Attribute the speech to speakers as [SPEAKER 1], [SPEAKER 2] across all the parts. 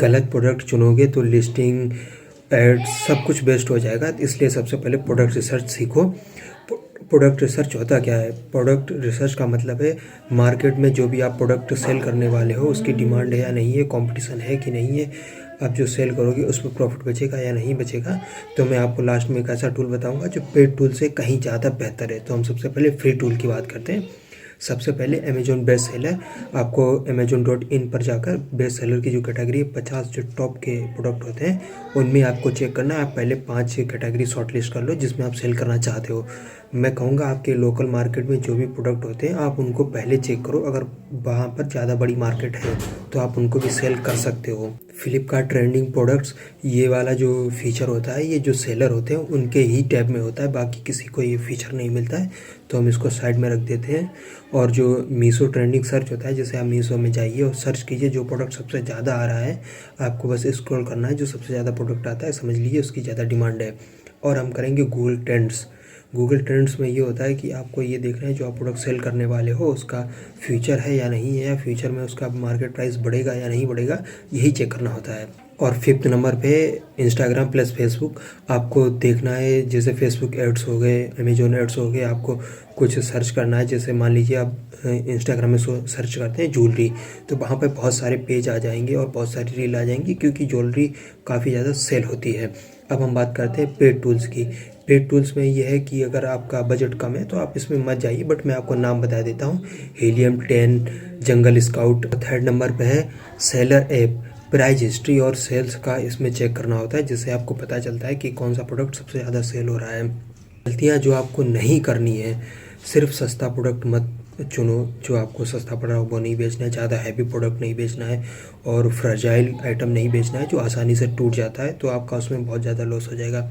[SPEAKER 1] गलत प्रोडक्ट चुनोगे तो listing, ads सब कुछ वेस्ट हो जाएगा। इसलिए सबसे पहले प्रोडक्ट रिसर्च सीखो। प्रोडक्ट रिसर्च होता क्या है? प्रोडक्ट रिसर्च का मतलब है मार्केट में जो भी आप प्रोडक्ट सेल करने वाले हो उसकी डिमांड है या नहीं है, कंपटीशन है कि नहीं है, आप जो सेल करोगे उस पर प्रॉफिट बचेगा या नहीं बचेगा। तो मैं आपको लास्ट में एक ऐसा टूल बताऊंगा जो पेड टूल से कहीं ज़्यादा बेहतर है। तो हम सबसे पहले फ्री टूल की बात करते हैं। सबसे पहले अमेजोन बेस्ट सेलर, आपको amazon.in पर जाकर बेस्ट सेलर की जो कैटेगरी 50 जो टॉप के प्रोडक्ट होते हैं उनमें आपको चेक करना है। आप पहले 5 कैटेगरी शॉर्ट लिस्ट कर लो जिसमें आप सेल करना चाहते हो। मैं कहूँगा आपके लोकल मार्केट में जो भी प्रोडक्ट होते हैं आप उनको पहले चेक करो। अगर वहाँ पर ज़्यादा बड़ी मार्केट है तो आप उनको भी सेल कर सकते हो। फ्लिपकार्ट ट्रेंडिंग प्रोडक्ट्स, ये वाला जो फीचर होता है ये जो सेलर होते हैं उनके ही टैब में होता है, बाकी किसी को ये फीचर नहीं मिलता है। तो हम इसको साइड में रख देते हैं। और जो मीशो ट्रेंडिंग सर्च होता है, जैसे आप मीशो में जाइए और सर्च कीजिए जो प्रोडक्ट सबसे ज़्यादा आ रहा है, आपको बस स्क्रॉल करना है, जो सबसे ज़्यादा प्रोडक्ट आता है समझ लीजिए उसकी ज़्यादा डिमांड है। और हम करेंगे गूगल ट्रेंड्स। गूगल ट्रेंड्स में ये होता है कि आपको ये देखना है जो आप प्रोडक्ट सेल करने वाले हो उसका फ्यूचर है या नहीं है, या फ्यूचर में उसका मार्केट प्राइस बढ़ेगा या नहीं बढ़ेगा, यही चेक करना होता है। और 5th नंबर पे इंस्टाग्राम प्लस फेसबुक आपको देखना है। जैसे फेसबुक एड्स हो गए, अमेजोन एड्स हो गए, आपको कुछ सर्च करना है। जैसे मान लीजिए आप इंस्टाग्राम में सर्च करते हैं ज्वेलरी, तो वहाँ पे बहुत सारे पेज आ जाएंगे और बहुत सारी रील आ जाएंगी क्योंकि ज्वेलरी काफ़ी ज़्यादा सेल होती है। अब हम बात करते हैं पेड टूल्स की। पेड टूल्स में ये है कि अगर आपका बजट कम है तो आप इसमें मत जाइए, बट मैं आपको नाम बता देता हूँ। हीलियम 10, जंगल स्काउट। 3rd नंबर पे है सेलर ऐप। प्राइस हिस्ट्री और सेल्स का इसमें चेक करना होता है जिससे आपको पता चलता है कि कौन सा प्रोडक्ट सबसे ज़्यादा सेल हो रहा है। गलतियाँ जो आपको नहीं करनी है, सिर्फ सस्ता प्रोडक्ट मत चुनो। जो आपको सस्ता पड़ रहा हो वो नहीं बेचना है, ज़्यादा हैवी प्रोडक्ट नहीं बेचना है, और फ्रेजाइल आइटम नहीं बेचना है जो आसानी से टूट जाता है, तो आपका उसमें बहुत ज़्यादा लॉस हो जाएगा।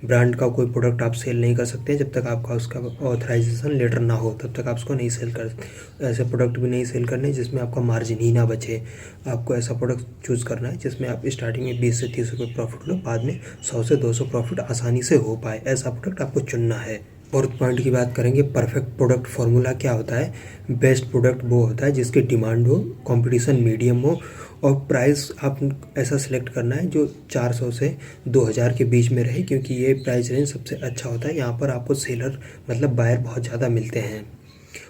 [SPEAKER 1] ब्रांड का कोई प्रोडक्ट आप सेल नहीं कर सकते जब तक आपका उसका ऑथराइजेशन लेटर ना हो, तब तक आप उसको नहीं सेल कर सकते। ऐसे प्रोडक्ट भी नहीं सेल करने जिसमें आपका मार्जिन ही ना बचे। आपको ऐसा प्रोडक्ट चूज़ करना है जिसमें आप स्टार्टिंग में 20 से 30 रुपये प्रॉफिट लो, बाद में 100 से 200 प्रॉफिट आसानी से हो पाए, ऐसा प्रोडक्ट आपको चुनना है। 4th पॉइंट की बात करेंगे, परफेक्ट प्रोडक्ट फार्मूला क्या होता है? बेस्ट प्रोडक्ट वो होता है जिसकी डिमांड हो, कंपटीशन मीडियम हो, और प्राइस आप ऐसा सिलेक्ट करना है जो 400 से 2000 के बीच में रहे, क्योंकि ये प्राइस रेंज सबसे अच्छा होता है। यहाँ पर आपको सेलर मतलब बायर बहुत ज़्यादा मिलते हैं।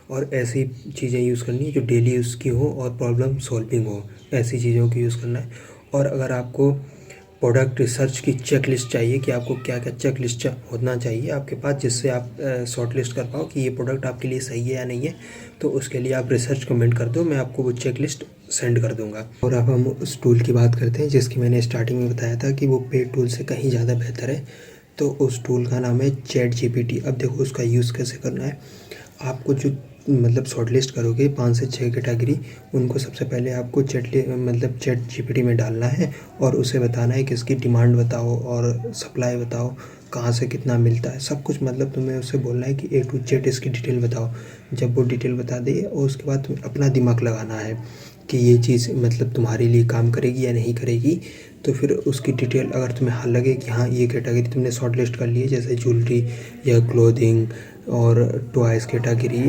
[SPEAKER 1] और ऐसी चीज़ें यूज़ करनी है जो डेली यूज़ की हो और प्रॉब्लम सॉल्विंग हो, ऐसी चीज़ों की यूज़ करना है। और अगर आपको प्रोडक्ट रिसर्च की चेक लिस्ट चाहिए कि आपको क्या क्या चेक लिस्ट होना चाहिए आपके पास जिससे आप शॉर्ट लिस्ट कर पाओ कि ये प्रोडक्ट आपके लिए सही है या नहीं है, तो उसके लिए आप रिसर्च कमेंट कर दो, मैं आपको वो चेक लिस्ट सेंड कर दूंगा। और अब हम उस टूल की बात करते हैं जिसकी मैंने स्टार्टिंग में बताया था कि वो पेड टूल से कहीं ज़्यादा बेहतर है। तो उस टूल का नाम है चैट GPT। अब देखो उसका यूज़ कैसे करना है। आपको जो मतलब शॉर्ट लिस्ट करोगे 5 से 6 कैटेगरी, उनको सबसे पहले आपको चैट GPT में डालना है और उसे बताना है कि इसकी डिमांड बताओ और सप्लाई बताओ, कहाँ से कितना मिलता है, सब कुछ। मतलब तुम्हें उससे बोलना है कि A to Z इसकी डिटेल बताओ। जब वो डिटेल बता दे और उसके बाद तुम्हें अपना दिमाग लगाना है कि ये चीज़ मतलब तुम्हारे लिए काम करेगी या नहीं करेगी। तो फिर उसकी डिटेल अगर तुम्हें हाँ लगे कि हाँ ये कैटेगरी तुमने शॉर्ट लिस्ट कर ली है, जैसे ज्वेलरी या क्लोथिंग और toys category,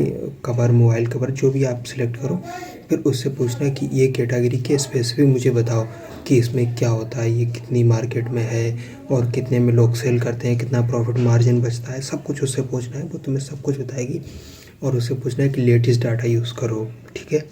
[SPEAKER 1] cover, mobile cover, जो भी आप सिलेक्ट करो, फिर उससे पूछना है कि ये कैटेगरी के स्पेसिफिक मुझे बताओ कि इसमें क्या होता है, ये कितनी मार्केट में है और कितने में लोग सेल करते हैं, कितना प्रॉफिट मार्जिन बचता है, सब कुछ उससे पूछना है। वो तुम्हें सब कुछ बताएगी। और उससे पूछना है कि लेटेस्ट डाटा यूज़ करो, ठीक है।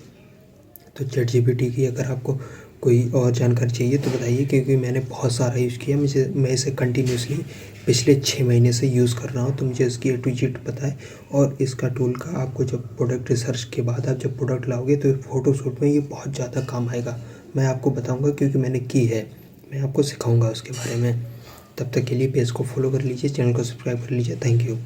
[SPEAKER 1] तो चैट GPT की अगर आपको कोई और जानकारी चाहिए तो बताइए, क्योंकि मैंने बहुत सारा यूज़ किया। मैं इसे कंटिन्यूसली पिछले 6 महीने से यूज़ कर रहा हूँ, तो मुझे इसकी A to Z पता है। और इसका टूल का आपको जब प्रोडक्ट रिसर्च के बाद आप जब प्रोडक्ट लाओगे तो फ़ोटोशूट में ये बहुत ज़्यादा काम आएगा। मैं आपको बताऊँगा क्योंकि मैंने की है, मैं आपको सिखाऊँगा उसके बारे में। तब तक के लिए पेज को फॉलो कर लीजिए, चैनल को सब्सक्राइब कर लीजिए। Thank you.